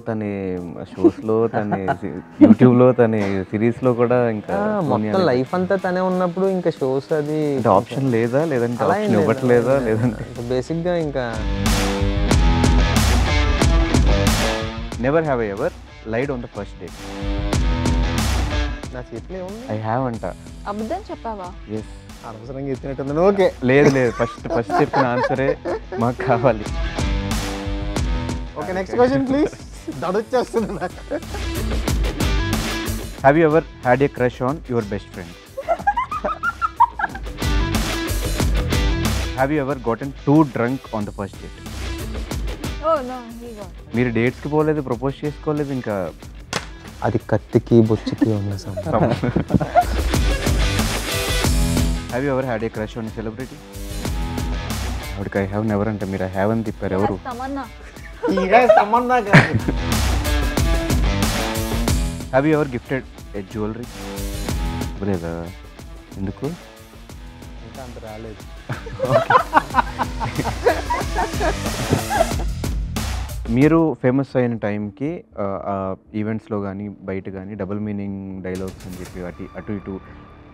తన షోస్లో, తన యూట్యూబ్లో, తన సిరీస్లో కూడా ఇంకా మొత్తం లైఫ్ అంతా తనే ఉన్నప్పుడు ఇంకా షోస్ అది అంటే ఆప్షన్ లేదా, లేదంటే ఆప్షన్ ఇవ్వట్లేదా, లేదంటే బేసిక్గా ఇంకా never have ever lied on the first date. నా చేతిలో ఏముంది? ఐ హ్యావ్ అంట. అబద్ధం చెప్పావా? ఎస్. అనవసరంగా ఎత్తినట్టుంది. ఓకే, లేదు ఫస్ట్ చెప్పిన ఆన్సరే మాకు కావాలి. Okay, next question please. దడొచ్చేస్తుంది నాకు. Have you ever had a crush on your best friend? Have you ever gotten too drunk on the first date? Oh no, he got. మీరు డేట్స్కి పోలేదు, ప్రపోజ్ చేసుకోలేదు, ఇంకా అది కత్తికి బొచ్చుకి ఉన్న సంబంధం. Have you ever had a crush on celebrity? ఆవిడకి ఐ హ్యావ్ నెవర్ అంటే మీరు ఐ హ్యావ్ అని తిప్పారు. ఎవరు? తమన్నా. తమన్నా కాదు. Have you ever gifted A jewellery? లేదా? ఎందుకు? ఇంకా అంత రాలేదు. మీరు ఫేమస్ అయిన టైంకి ఈవెంట్స్లో కానీ బయట కానీ డబుల్ మీనింగ్ డైలాగ్స్ అని చెప్పి అటు ఇటు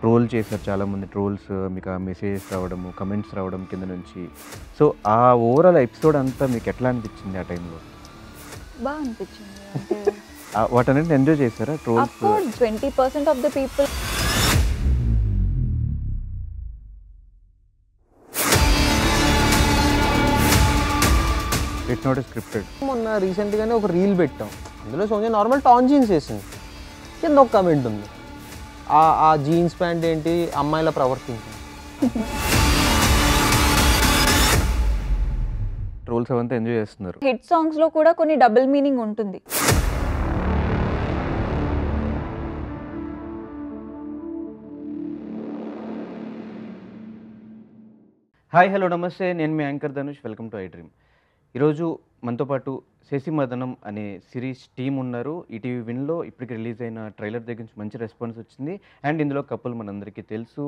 ట్రోల్ చేశారు చాలామంది. ట్రోల్స్, మీకు ఆ మెసేజెస్ రావడము, కమెంట్స్ రావడం కింద నుంచి. సో ఆ ఓవరాల్ ఎపిసోడ్ అంతా మీకు ఎట్లా అనిపించింది ఆ టైంలో? బాగా అనిపించింది. వాటన్నిటిని ఎంజాయ్ చేశారా? Trolls 20% of the people. It's not scripted. మొన్న రీసెంట్గానే ఒక రీల్ పెట్టాం, అందులో సోనియా నార్మల్ టాన్ జీన్స్ వేసింది. కింద ఒక కమెంట్ ఉంది, ఆ జీన్స్ ప్యాంట్ ఏంటి అమ్మాయిలా ప్రవర్తించింది. ట్రోల్స్ అవంతా ఎంజాయ్ చేస్తున్నారు. హిట్ సాంగ్స్ లో కూడా కొన్ని డబుల్ మీనింగ్ ఉంటుంది. హాయ్, హలో, నమస్తే. నేను మీ anchor Dhanush. Welcome to I dream. ఈరోజు మనతో పాటు శశి మదనం అనే సిరీస్ టీం ఉన్నారు. ఈటీవీ విన్లో ఇప్పటికి రిలీజ్ అయిన ట్రైలర్ దగ్గర నుంచి మంచి రెస్పాన్స్ వచ్చింది. అండ్ ఇందులో కపుల్ మనందరికీ తెలుసు,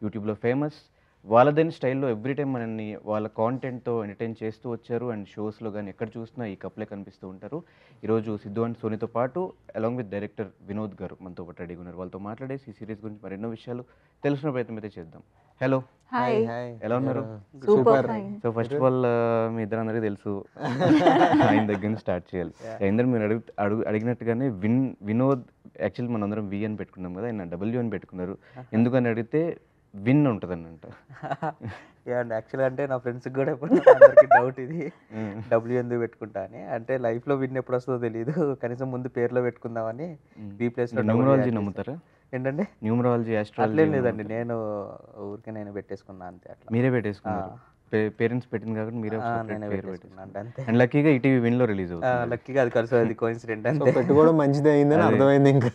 యూట్యూబ్లో ఫేమస్. వాళ్ళదైన స్టైల్లో ఎవ్రీ టైం మనల్ని వాళ్ళ కాంటెంట్తో ఎంటర్టైన్ చేస్తూ వచ్చారు. అండ్ షోస్లో కానీ ఎక్కడ చూసినా ఈ కపులే కనిపిస్తూ ఉంటారు. ఈరోజు సిద్ధు అండ్ సోనీతో పాటు అలాంగ్ విత్ డైరెక్టర్ వినోద్ గారు మనతో పాటు రెడీగా ఉన్నారు. వాళ్ళతో మాట్లాడేసి ఈ సిరీస్ గురించి మరెన్నో విషయాలు తెలుసుకునే ప్రయత్నం అయితే చేద్దాం. హలో, హాయ్, ఎలా ఉన్నారు? Super fine. So first of all మీ ఇద్దరందరికీ తెలుసు, ఆయన దగ్గర నుంచి స్టార్ట్ చేయాలి. అందరూ మీరు అడిగినట్టుగానే వినోద్ యాక్చువల్లీ మనందరం వి అని పెట్టుకున్నాం కదా, ఆయన డబ్ల్యూ అని పెట్టుకున్నారు. ఎందుకని అడిగితే విన్ ఉంటుందని అంట. అండ్ యాక్చువల్గా అంటే నా ఫ్రెండ్స్కి కూడా అందరికీ డౌట్ ఇది, డబ్ల్యూ ఎందుకు పెట్టుకుంటా అని. అంటే లైఫ్లో విన్ ఎప్పుడు వస్తుందో తెలియదు, కనీసం ముందు పేర్లో పెట్టుకుందామని బీ ప్లేస్లో. న్యూమరాలజీ నమ్ముతారా? ఏంటంటే న్యూమరాలజీ, అట్లేం లేదండి, నేను ఊరికే నేను పెట్టేసుకున్నా అంతే. అట్లా మీరే పెట్టేసుకున్నారు? పేరెంట్స్ పెట్టింది కాబట్టి మీరే నేనే పేరు పెట్టేసుకున్నాను అంతే. అండ్ లక్కీగా ఈటీవీ విన్లో రిలీజ్ అవుతుంది. లక్కీగా అది కలిసి అది కోఇన్సిడెంట్ అంతే. పెట్టుకోవడం మంచిది అయిందని అర్థమైంది. ఇంకా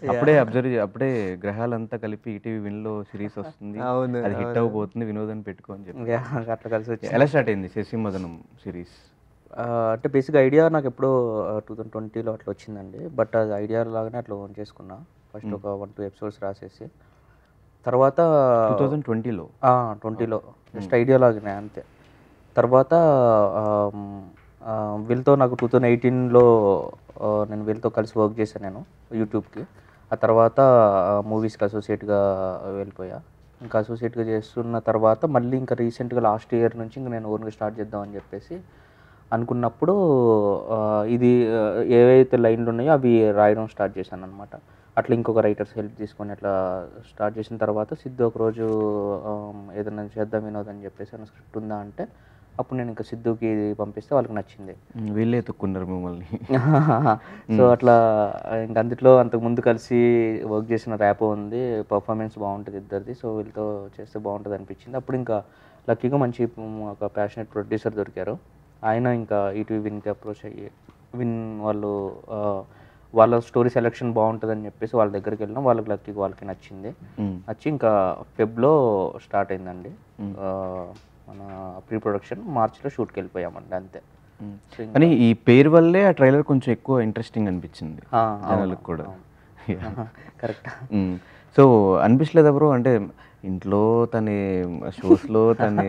అప్పుడే గ్రహాలంతా కలిపి ఈటీవీ విన్లో సిరీస్ వస్తుంది, అవును, అది హిట్ అవ్వబోతుంది, వినోదం పెట్టుకో అని చెప్పి అట్లా కలిసి వచ్చి. ఎలా స్టార్ట్ అయింది శశి మదనం సిరీస్? అంటే బేసిక్ ఐడియా నాకు ఎప్పుడో 2020లో అట్లా వచ్చిందండి. బట్ అది ఐడియా లాగానే అట్లా ఓన్ చేసుకున్నా. ఫస్ట్ ఒక 1-2 ఎపిసోడ్స్ రాసేసి తర్వాత 2020లో జస్ట్ ఐడియా లాగానే అంతే. తర్వాత వీళ్ళతో నాకు 2018లో నేను వీళ్ళతో కలిసి వర్క్ చేశాను నేను యూట్యూబ్కి. ఆ తర్వాత మూవీస్కి అసోసియేట్గా వెళ్ళిపోయా. ఇంకా అసోసియేట్గా చేస్తున్న తర్వాత మళ్ళీ ఇంకా రీసెంట్గా లాస్ట్ ఇయర్ నుంచి ఇంకా నేను ఓన్గా స్టార్ట్ చేద్దామని చెప్పేసి అనుకున్నప్పుడు ఇది ఏవైతే లైన్లు ఉన్నాయో అవి రాయడం స్టార్ట్ చేశాను అనమాట. అట్లా ఇంకొక రైటర్స్ హెల్ప్ తీసుకొని అట్లా స్టార్ట్ చేసిన తర్వాత సిద్ధు ఒకరోజు ఏదైనా చేద్దాం వినోద్ అని చెప్పేసి నా స్క్రిప్ట్ ఉందా అంటే అప్పుడు నేను ఇంకా సిద్ధుకి పంపిస్తే వాళ్ళకి నచ్చింది. వీళ్ళే ఎత్తుక్కున్నారు మిమ్మల్ని. సో అట్లా ఇంక అందులో అంతకుముందు కలిసి వర్క్ చేసిన ర్యాపో ఉంది, పర్ఫార్మెన్స్ బాగుంటుంది ఇద్దరిది. సో వీళ్ళతో చేస్తే బాగుంటుంది అనిపించింది. అప్పుడు ఇంకా లక్కీగా మంచి ఒక ప్యాషనెట్ ప్రొడ్యూసర్ దొరికారు. ఆయన ఇంకా ఈటీవీ విన్కి అప్రోచ్ అయ్యి వాళ్ళ స్టోరీ సెలెక్షన్ బాగుంటుందని చెప్పేసి వాళ్ళ దగ్గరికి వెళ్ళినాం. వాళ్ళకి లక్కీగా వాళ్ళకి నచ్చింది. నచ్చి ఇంకా ఫెబ్లో స్టార్ట్ అయిందండి మన ప్రీ ప్రొడక్షన్. మార్చిలో షూట్కి వెళ్ళిపోయామండి అంతే. కానీ ఈ పేరు వల్లే ఆ ట్రైలర్ కొంచెం ఎక్కువ ఇంట్రెస్టింగ్ అనిపించింది జనాలకు కూడా. కరెక్ట్. సో అనిపించలేదు బ్రో, అంటే ఇంట్లో తన షోస్లో తన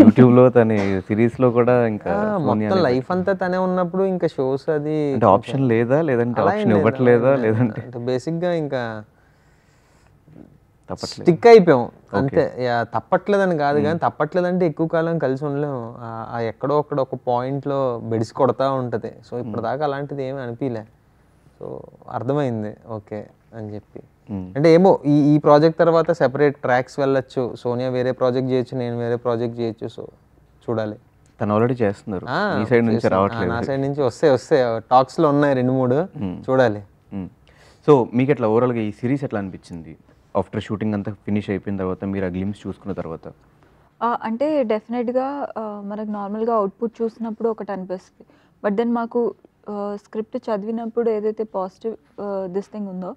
యూట్యూబ్లో తన సిరీస్లో కూడా ఇంకా సోనియా మొత్తం లైఫ్ అంతా తనే ఉన్నప్పుడు ఇంకా షోస్ అది అంటే ఆప్షన్ లేదా, లేదంటే అలా ఏం ఆప్షన్ లేదు, ఇవ్వట్లేదా, అలా ఏం లేదు. లేదంటే అంటే బేసిక్గా ఇంకా తప్పట్లేదు. స్టిక్ అయిపోయాం అంతే. తప్పట్లేదని కాదు కానీ తప్పట్లేదంటే ఎక్కువ కాలం కలిసి ఉండలేము. ఎక్కడో అక్కడ ఒక పాయింట్లో బెడిసి కొడతా ఉంటుంది. సో ఇప్పటిదాకా అలాంటిది ఏమీ అనిపించలే. సో అర్థమైంది ఓకే అని చెప్పి. అంటే ఏమో ఈ ప్రాజెక్ట్ తర్వాత సెపరేట్ ట్రాక్స్ వెళ్ళొచ్చు. సోనియా వేరే ప్రాజెక్ట్ చేయొచ్చు, నేను వేరే ప్రాజెక్ట్ చేయొచ్చు. సో చూడాలి. తను ఆల్రెడీ చేస్తున్నారు, ఈ సైడ్ నుంచి రావట్లేదు. నా సైడ్ నుంచి వస్తే టాక్స్లో ఉన్నాయి 2-3 చూడాలి. సో మీకు ఎట్లా ఓవరాల్గా ఈ సిరీస్ ఎట్లా అనిపించింది ఆఫ్టర్ షూటింగ్ అంతా ఫినిష్ అయిపోయిన తర్వాత, మీరు ఆ గ్లిమ్స్ చూసుకున్న తర్వాత? అంటే డెఫినెట్గా మనకు నార్మల్గా అవుట్పుట్ చూసినప్పుడు ఒకటి అనిపిస్తుంది. బట్ దెన్ మాకు స్క్రిప్ట్ చదివినప్పుడు ఏదైతే పాజిటివ్ దిస్ థింగ్ ఉందో,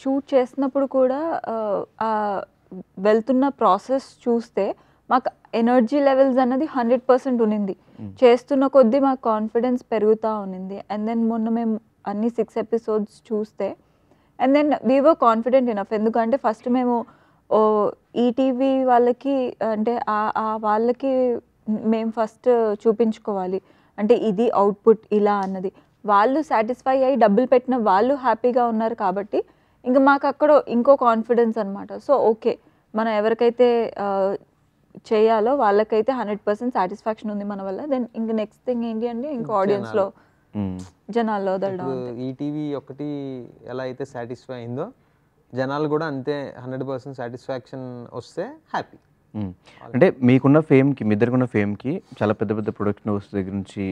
షూట్ చేసినప్పుడు కూడా వెళ్తున్న ప్రాసెస్ చూస్తే మాకు ఎనర్జీ లెవెల్స్ అన్నది 100% ఉన్నింది. చేస్తున్న కొద్దీ మాకు కాన్ఫిడెన్స్ పెరుగుతూ ఉన్నింది. అండ్ దెన్ మొన్న మేము అన్ని 6 ఎపిసోడ్స్ చూస్తే and then we were confident enough. ఎందుకంటే ఫస్ట్ మేము ఈటీవీ వాళ్ళకి అంటే వాళ్ళకి మేము ఫస్ట్ చూపించుకోవాలి, అంటే ఇది అవుట్పుట్ ఇలా అన్నది. వాళ్ళు సాటిస్ఫై అయ్యి డబ్బులు పెట్టిన వాళ్ళు హ్యాపీగా ఉన్నారు కాబట్టి ఇంకా మాకు అక్కడ ఇంకో కాన్ఫిడెన్స్ అనమాట. సో ఓకే, మనం ఎవరికైతే చేయాలో వాళ్ళకైతే 100% సాటిస్ఫాక్షన్ ఉంది మన వల్ల. దెన్ ఇంక నెక్స్ట్ థింగ్ ఏంటి అంటే ఇంకా ఆడియన్స్లో జనాల్లో వదలడం. ఈటీవీ ఒకటి ఎలా అయితే సాటిస్ఫై అయిందో జనాలు కూడా అంతే 100% సాటిస్ఫాక్షన్ వస్తే హ్యాపీ. అంటే మీకున్న ఫేమ్కి, మీ ఇద్దరికున్న ఫేమ్కి చాలా పెద్ద పెద్ద ప్రొడక్షన్ హౌస్ దగ్గర నుంచి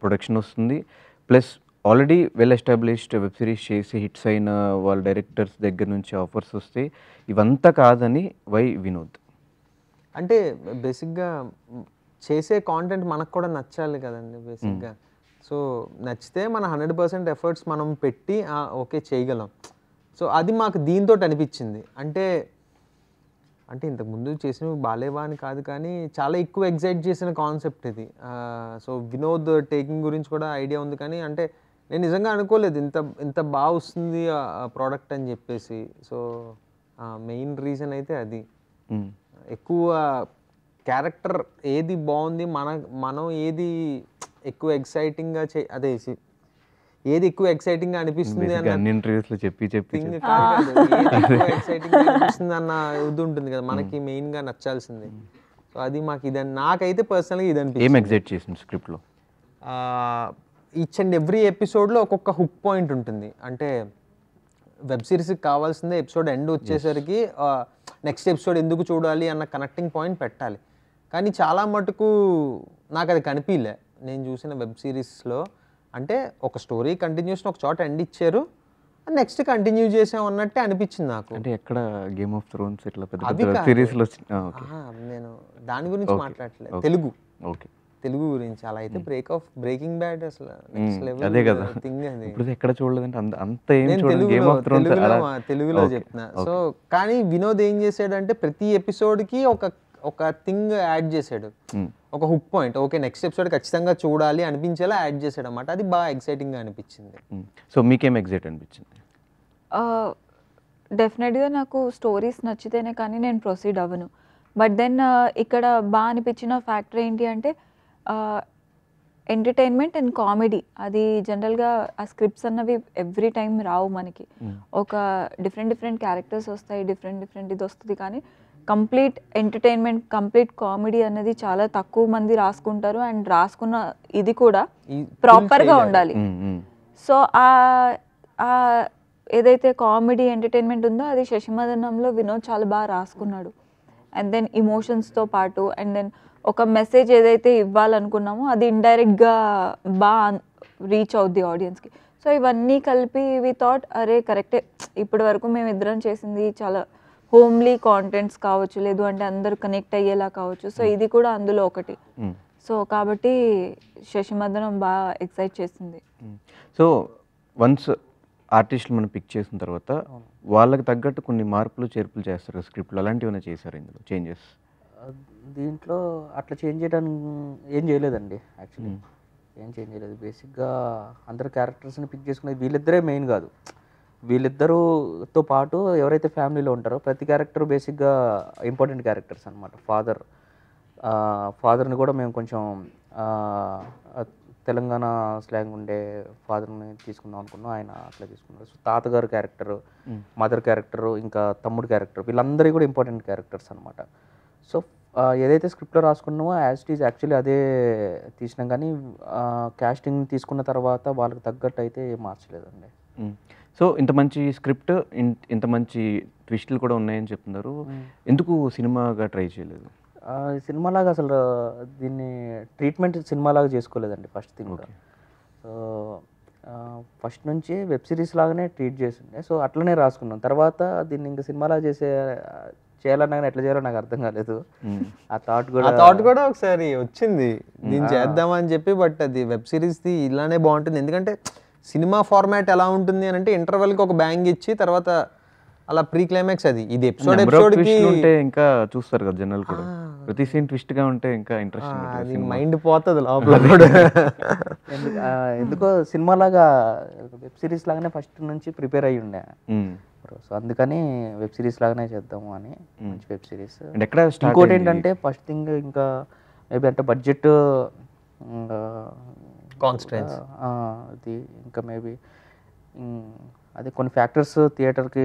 ప్రొడక్షన్ వస్తుంది, plus already well established web series చేసి హిట్స్ అయిన వాళ్ళ డైరెక్టర్స్ దగ్గర నుంచి ఆఫర్స్ వస్తే ఇవంతా కాదని వై వినోద్? అంటే బేసిక్గా చేసే కాంటెంట్ మనకు కూడా నచ్చాలి కదండి బేసిక్గా. సో నచ్చితే మన 100% ఎఫర్ట్స్ మనం పెట్టి ఓకే చేయగలం. సో అది మాకు దీంతో అనిపించింది. అంటే ఇంతకుముందు చేసినవి బాలేవా అని కాదు కానీ చాలా ఎక్కువ ఎగ్జైట్ చేసిన కాన్సెప్ట్ ఇది. సో వినోద్ టేకింగ్ గురించి కూడా ఐడియా ఉంది కానీ అంటే నేను నిజంగా అనుకోలేదు ఇంత బాగా వస్తుంది ప్రోడక్ట్ అని చెప్పేసి. సో మెయిన్ రీజన్ అయితే అది. ఎక్కువ క్యారెక్టర్ ఏది బాగుంది, మనం ఏది ఎక్కువ ఎక్సైటింగ్గా ఏది ఎక్కువ ఎక్సైటింగ్గా అనిపిస్తుంది అన్ని ఇంటర్వ్యూస్లో చెప్పి ఎక్సైటింగ్గా అనిపిస్తుంది అన్న ఇది ఉంటుంది కదా మనకి మెయిన్గా నచ్చాల్సింది. సో అది మాకు ఇదని నాకైతే పర్సనల్గా ఇది అనిపిస్తుంది. ఏం ఎగ్జైట్ చేసింది స్క్రిప్ట్లో? ఈచ్ అండ్ ఎవ్రీ ఎపిసోడ్లో ఒక్కొక్క హుక్ పాయింట్ ఉంటుంది. అంటే వెబ్ సిరీస్కి కావాల్సిందే ఎపిసోడ్ ఎండ్ వచ్చేసరికి నెక్స్ట్ ఎపిసోడ్ ఎందుకు చూడాలి అన్న కనెక్టింగ్ పాయింట్ పెట్టాలి. కానీ చాలా మటుకు నాకు అది కనిపించలే నేను చూసిన వెబ్ సిరీస్లో. అంటే ఒక స్టోరీ కంటిన్యూషన్ ఒక చోట ఎండ్ ఇచ్చారు, నెక్స్ట్ కంటిన్యూ చేసాం అన్నట్టే అనిపించింది నాకు. అంటే ఎక్కడ గేమ్ ఆఫ్ థ్రోన్స్ ఇట్లా పెద్ద సిరీస్లో నేను దాని గురించి మాట్లాడట్లేదు, తెలుగు గురించి. అలా అయితే బ్రేకింగ్ బ్యాడ్ అసలు నెక్స్ట్ లెవెల్ అదే కదా థింగ్ అది. ఇప్పుడు ఎక్కడ చూడలేదంటే అంత ఏం నేను తెలుగులో చెప్తున్నా. సో కానీ వినోద్ ఏం చేసాడంటే ప్రతి ఎపిసోడ్కి ఒక థింగ్ యాడ్ చేశాడు, ఒక hook point. Okay next episode ఖచ్చితంగా చూడాలి అనిపించేలా యాడ్ చేశాడు అన్నమాట. అది బాగా ఎక్సైటింగ్గా అనిపించింది. సో మీకేం ఎగ్జైట్ అనిపించింది? డెఫినెట్గా నాకు స్టోరీస్ నచ్చితేనే కానీ నేను ప్రొసీడ్ అవ్వను. బట్ దెన్ ఇక్కడ బాగా అనిపించిన ఫ్యాక్టర్ ఏంటి అంటే ఎంటర్టైన్మెంట్ అండ్ కామెడీ. అది జనరల్గా ఆ స్క్రిప్ట్స్ అన్నవి ఎవ్రీ టైం రావు మనకి. ఒక డిఫరెంట్ క్యారెక్టర్స్ వస్తాయి, డిఫరెంట్ ఇది వస్తుంది, కానీ కంప్లీట్ ఎంటర్టైన్మెంట్, కంప్లీట్ కామెడీ అనేది చాలా తక్కువ మంది రాసుకుంటారు. అండ్ రాసుకున్న ఇది కూడా ప్రాపర్గా ఉండాలి. సో ఏదైతే కామెడీ ఎంటర్టైన్మెంట్ ఉందో అది శశిమదనంలో వినోద్ చాలా బాగా రాసుకున్నాడు. అండ్ దెన్ ఇమోషన్స్తో పాటు అండ్ దెన్ ఒక మెసేజ్ ఏదైతే ఇవ్వాలనుకున్నామో అది ఇండైరెక్ట్గా బాగా రీచ్ అవుద్ది ఆడియన్స్కి. సో ఇవన్నీ కలిపి వి థాట్ అరే కరెక్టే, ఇప్పటి వరకు మేము ఇద్దరం చేసింది చాలా హోమ్లీ కాంటెంట్స్ కావచ్చు, లేదు అంటే అందరూ కనెక్ట్ అయ్యేలా కావచ్చు. సో ఇది కూడా అందులో ఒకటి. సో కాబట్టి శశిమదనం బాగా ఎక్సైట్ చేసింది. సో వన్స్ ఆర్టిస్టులు మనం పిక్ చేసిన తర్వాత వాళ్ళకి తగ్గట్టు కొన్ని మార్పులు చేర్పులు చేస్తారు స్క్రిప్ట్లో, అలాంటివి చేశారు ఇందులో చేంజెస్? దీంట్లో అట్లా చేంజ్ చేయడానికి ఏం చేయలేదండి. యాక్చువల్లీ ఏం చేంజ్ చేయలేదు. బేసిక్గా అందరు క్యారెక్టర్స్ని పిక్ చేసుకునేది వీళ్ళిద్దరే మెయిన్ కాదు, వీళ్ళిద్దరూతో పాటు ఎవరైతే ఫ్యామిలీలో ఉంటారో ప్రతి క్యారెక్టర్ బేసిక్గా ఇంపార్టెంట్ క్యారెక్టర్స్ అనమాట. ఫాదర్ని కూడా మేము కొంచెం తెలంగాణ స్లాంగ్ ఉండే ఫాదర్ని తీసుకుందాం అనుకున్నాం, ఆయన అట్లా తీసుకున్నారు. సో తాతగారు క్యారెక్టరు, మదర్ క్యారెక్టరు, ఇంకా తమ్ముడు క్యారెక్టర్, వీళ్ళందరూ కూడా ఇంపార్టెంట్ క్యారెక్టర్స్ అనమాట. సో ఏదైతే స్క్రిప్ట్లో రాసుకున్నామో యాజ్ ఇట్ ఈజ్ యాక్చువల్లీ అదే తీసినాం, కానీ క్యాస్టింగ్ తీసుకున్న తర్వాత వాళ్ళకి తగ్గట్టు అయితే ఏం మార్చలేదండి. సో ఇంత మంచి స్క్రిప్ట్, ఇంత మంచి ట్విస్టులు కూడా ఉన్నాయని చెప్తున్నారు, ఎందుకు సినిమాగా ట్రై చేయలేదు? సినిమాలాగా అసలు దీన్ని ట్రీట్మెంట్ సినిమాలాగా చేసుకోలేదండి ఫస్ట్ థింగ్. సో ఫస్ట్ నుంచి వెబ్ సిరీస్ లాగానే ట్రీట్ చేస్తుండే. సో అట్లనే రాసుకున్నాం. తర్వాత దీన్ని ఇంకా సినిమాలా చేయాలన్నా కానీ ఎట్లా చేయాలో నాకు అర్థం కాలేదు. ఆ థాట్ కూడా ఒకసారి వచ్చింది దీన్ని చేద్దామని చెప్పి, బట్ అది వెబ్ సిరీస్ది ఇలానే బాగుంటుంది. ఎందుకంటే సినిమా ఫార్మాట్ ఎలా ఉంటుంది అని అంటే ఇంటర్వెల్కి ఒక బ్యాంగ్ ఇచ్చి తర్వాత అలా ప్రీ క్లైమాక్స్, అది ఇది ఎపిసోడ్కి ఉంటే ఇంకా చూస్తారు కదా జనాలు కూడా. ప్రతి సీన్ ట్విస్ట్ గా ఉంటే ఇంకా ఇంట్రెస్టింగ్, మైండ్ పోతుంది లోపల కూడా. ఎందుకో సినిమాలాగా వెబ్ సిరీస్ లాగానే ఫస్ట్ నుంచి ప్రిపేర్ అయ్యి ఉండే. సో అందుకని వెబ్ సిరీస్ లాగానే చేద్దాము అని మంచి వెబ్ సిరీస్. ఇంకోటి ఏంటంటే ఫస్ట్ థింగ్ ఇంకా మేబీ అంటే బడ్జెట్ కాన్స్టెన్స్ అది ఇంకా మేబీ అదే కొన్ని ఫ్యాక్టర్స్ థియేటర్కి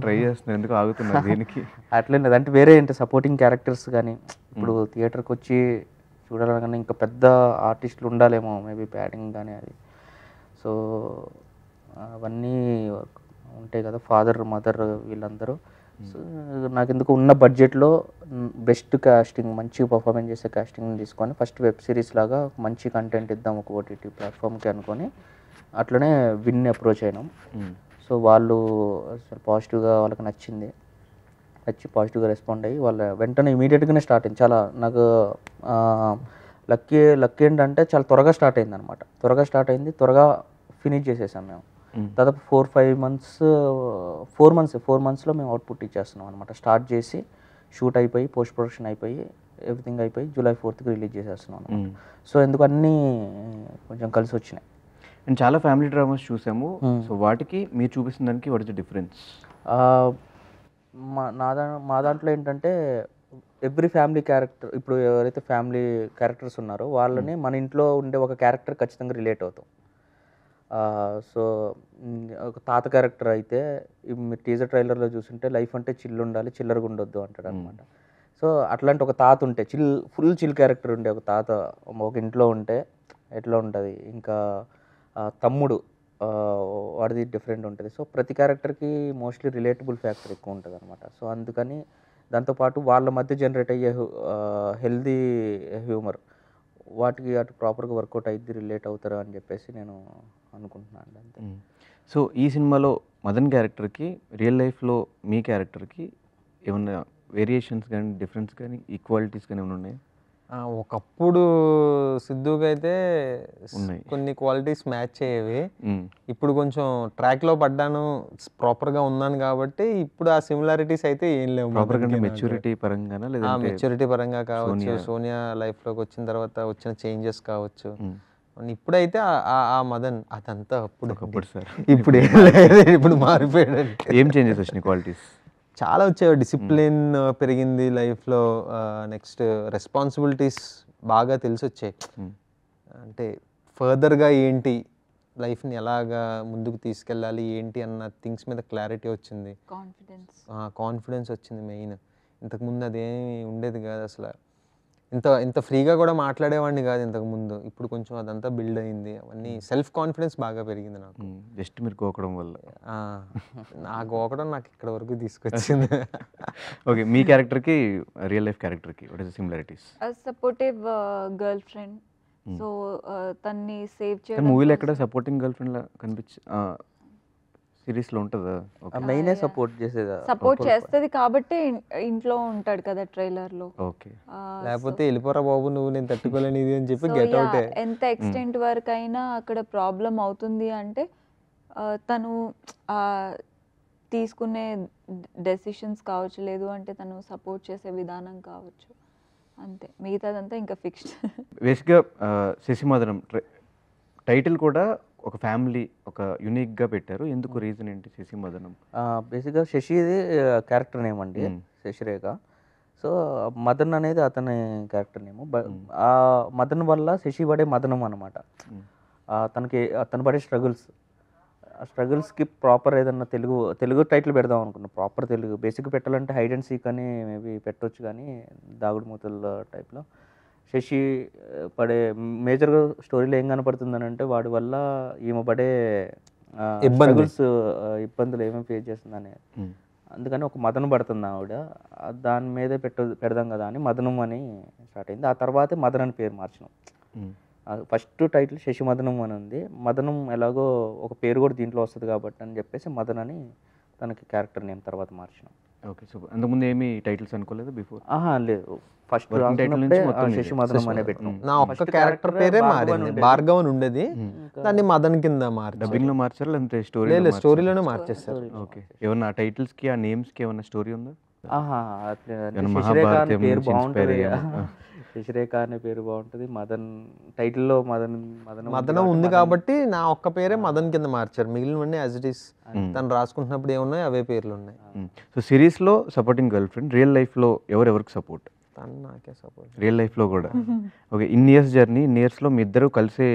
ట్రై చేస్తున్నాను, ఎందుకు ఆగుతున్నారు దీనికి? అట్లే అంటే వేరే ఏంటి సపోర్టింగ్ క్యారెక్టర్స్ కానీ ఇప్పుడు థియేటర్కి వచ్చి చూడాలన్నా ఇంకా పెద్ద ఆర్టిస్టులు ఉండాలేమో మేబీ బ్యాటింగ్ కానీ అది. సో అవన్నీ ఉంటాయి కదా, ఫాదర్ మదర్ వీళ్ళందరూ. సో నాకు ఎందుకు ఉన్న బడ్జెట్లో బెస్ట్ కాస్టింగ్, మంచి పర్ఫార్మెన్స్ చేసే కాస్టింగ్ తీసుకొని ఫస్ట్ వెబ్ సిరీస్ లాగా మంచి కంటెంట్ ఇద్దాం ఒక ఓటీటీ ప్లాట్ఫామ్కి అనుకొని అట్లనే విన్ని అప్రోచ్ అయినాం. సో వాళ్ళు పాజిటివ్గా వాళ్ళకి నచ్చి పాజిటివ్గా రెస్పాండ్ అయ్యి వాళ్ళ వెంటనే ఇమీడియట్గానే స్టార్ట్ అయింది. చాలా నాకు లక్కీ ఏంటంటే చాలా త్వరగా స్టార్ట్ అయింది అనమాట. త్వరగా ఫినిష్ చేసేసాం మేము. దాదాపు 4 మంత్స్లో మేము అవుట్పుట్ ఇచ్చేస్తున్నాం అనమాట. స్టార్ట్ చేసి షూట్ అయిపోయి పోస్ట్ ప్రొడక్షన్ అయిపోయి ఎవ్రీథింగ్ అయిపోయి July 4th రిలీజ్ చేసేస్తున్నాం అనమాట. సో ఎందుకు అన్నీ కొంచెం కలిసి వచ్చినాయి. అండ్ చాలా ఫ్యామిలీ డ్రామాస్ చూసాము. సో వాటికి మీరు చూపిస్తున్న దానికి వాట్ ఇస్ ద డిఫరెన్స్? మా దాంట్లో ఏంటంటే ఎవ్రీ ఫ్యామిలీ క్యారెక్టర్, ఇప్పుడు ఎవరైతే ఫ్యామిలీ క్యారెక్టర్స్ ఉన్నారో వాళ్ళని మన ఇంట్లో ఉండే ఒక క్యారెక్టర్ ఖచ్చితంగా రిలేట్ అవుతాం. సో ఒక తాత క్యారెక్టర్ అయితే మీరు టీజర్ ట్రైలర్లో చూస్తుంటే లైఫ్ అంటే చిల్ ఉండాలి, చిల్లరగా ఉండొద్దు అంటాడు అనమాట. సో అట్లాంటి ఒక తాత ఉంటే ఫుల్ చిల్ క్యారెక్టర్ ఉండే ఒక తాత ఒక ఇంట్లో ఉంటే ఎట్లా ఉంటుంది. ఇంకా తమ్ముడు వాడిది డిఫరెంట్ ఉంటుంది. సో ప్రతి క్యారెక్టర్కి మోస్ట్లీ రిలేటబుల్ ఫ్యాక్టర్ ఎక్కువ ఉంటుంది అనమాట. సో అందుకని దాంతోపాటు వాళ్ళ మధ్య జనరేట్ అయ్యే హెల్దీ హ్యూమర్ వాటికి అటు ప్రాపర్గా వర్కౌట్ అయ్యి రిలేట్ అవుతారు అని చెప్పేసి నేను అనుకుంటున్నాను అంతే. సో ఈ సినిమాలో మదన్ క్యారెక్టర్కి రియల్ లైఫ్లో మీ క్యారెక్టర్కి ఏమన్నా వేరియేషన్స్ కానీ డిఫరెన్స్ కానీ ఈక్వాలిటీస్ కానీ ఏమైనా ఉన్నాయా? ఒకప్పుడు సిద్ధుకి అయితే కొన్ని క్వాలిటీస్ మ్యాచ్ అయ్యేవి. ఇప్పుడు కొంచెం ట్రాక్లో పడ్డాను, ప్రాపర్గా ఉన్నాను కాబట్టి ఇప్పుడు ఆ సిమిలారిటీస్ అయితే ఏం లేవు. మెచ్యూరిటీ పరంగా మెచ్యూరిటీ పరంగా కావచ్చు, సోనియా లైఫ్లోకి వచ్చిన తర్వాత వచ్చిన చేంజెస్ కావచ్చు. ఇప్పుడైతే ఆ మదన్ అదంతా అప్పుడు సార్, ఇప్పుడు ఏం లేదు, ఇప్పుడు మారిపోయాడు. ఏం చేంజెస్ వచ్చినాయి? క్వాలిటీస్ చాలా వచ్చాయి. డిసిప్లిన్ పెరిగింది లైఫ్లో. నెక్స్ట్ రెస్పాన్సిబిలిటీస్ బాగా తెలిసి వచ్చాయి. అంటే ఫర్దర్గా ఏంటి లైఫ్ని ఎలాగా ముందుకు తీసుకెళ్ళాలి ఏంటి అన్న థింగ్స్ మీద క్లారిటీ వచ్చింది, కాన్ఫిడెన్స్ వచ్చింది మెయిన్. ఇంతకుముందు అదేమి ఉండేది కాదు అసలు. ఇంత ఫ్రీగా కూడా మాట్లాడేవాడిని కాదు ఇంతకుముందు. ఇప్పుడు కొంచెం అదంతా బిల్డ్ అయింది. అవన్నీ సెల్ఫ్ కాన్ఫిడెన్స్ బాగా పెరిగింది నాకు. జస్ట్ మీరు గోకడం వల్ల. ఆ గోకడం నాకు ఇక్కడ వరకు తీసుకొచ్చింది. ఓకే, మీ క్యారెక్టర్కి రియల్ లైఫ్ క్యారెక్టర్కి what is the similarities? Supportive girl friend. So తన్ని సేవ్ చేయడం. మూవీలో ఎక్కడ సపోర్టింగ్ గర్ల్ ఫ్రెండ్ లా కనిపించి సిరీస్లో ఉంటుందా? మెయినే సపోర్ట్ చేస్తుంది కాబట్టి ఇంట్లో ఉంటాడు కదా ట్రైలర్లో. ఓకే, లేకపోతే వెళ్ళిపోరా బాబు నువ్వు నేను తట్టుకోలేని ఇది అని చెప్పి గెట్ అవుట్. ఎంత ఎక్స్టెంట్ వరకు అయినా అక్కడ ప్రాబ్లం అవుతుంది అంటే తను తీసుకునే డెసిషన్స్ కావచ్చు, లేదు అంటే తను సపోర్ట్ చేసే విధానం కావచ్చు, అంతే. మిగతాదంతా ఇంకా ఫిక్స్డ్. బేసిక్గా శశిమదనం టైటిల్ కూడా ఒక ఫ్యామిలీ ఒక యూనిక్గా పెట్టారు. ఎందుకు రీజన్ ఏంటి శశి మదనం? బేసిక్గా శశిది క్యారెక్టర్ నేమ్ అండి, శశిరేఖ. సో మదన్ అనేది అతని క్యారెక్టర్ నేమ్. ఆ మదన్ వల్ల శశి పడే మదనం అనమాట. అతను పడే స్ట్రగుల్స్, ఆ స్ట్రగుల్స్కి ప్రాపర్ ఏదన్నా తెలుగు టైటిల్ పెడదాం అనుకున్నాను. ప్రాపర్ తెలుగు బేసిక్ పెట్టాలంటే హైడ్ అండ్ సీక్ అని మేబీ పెట్టవచ్చు, కానీ దాగుడు మూతల టైప్లో శశి పడే మేజర్గా స్టోరీలో ఏం కనపడుతుందని అంటే వాడి వల్ల ఈమె పడే స్ట్రగుల్స్, ఇబ్బందులు ఏమేమి ఫేస్ చేస్తుందని. అందుకని ఒక మదనం పడుతుంది ఆవిడ, దాని మీదే పెడదాం కదా అని మదనం అని స్టార్ట్ అయింది. ఆ తర్వాతే మదన్ అని పేరు మార్చినాం. ఫస్ట్ టైటిల్ శశి మదనం అని ఉంది. మదనం ఎలాగో ఒక పేరు కూడా దీంట్లో వస్తుంది కాబట్టి అని చెప్పేసి మదన్ అని తనకి క్యారెక్టర్ నేమ్ తర్వాత మార్చినాం. Okay, super. అంతకుముందు ఏమి టైటిల్స్ అనుకోలేదు బిఫోర్? లేదు, ఫస్ట్ టైటిల్ నుంచి మొత్తం శశి మదనం అనే పెట్టినాం. నా ఒక్క క్యారెక్టర్ పేరే మారింది, భార్గవ్ అని ఉండేది, దాన్ని మదన్ కింద మార్చారు. డబ్బింగ్ లో మార్చారా లేదంటే స్టోరీ? లేదు, స్టోరీలోనే మార్చేస్తారు. ఓకే, ఏమన్నా టైటిల్స్ కి ఆ నేమ్స్ కి ఏమన్నా స్టోరీ ఉందా? శశిరేఖ అనే పేరు బాగుంటుంది, శశిరేఖ అనే పేరు బాగుంటుంది. మదన్ టైటిల్లో మదనం ఉంది కాబట్టి నా ఒక్క పేరే మదన్ కింద మార్చారు, మిగిలినవన్నీ యాజ్ ఇట్ ఈస్ తను రాసుకుంటున్నప్పుడు ఏమున్నాయి అవే పేర్లు ఉన్నాయి. సో సిరీస్ లో supporting girl friend, real life లో ఎవరెవరికి సపోర్ట్? తను నాకే సపోర్ట్. రియల్ లైఫ్ లో కూడా ఓకే. ఇన్ని ఇయర్స్ లో మీ ఇద్దరు కలిసే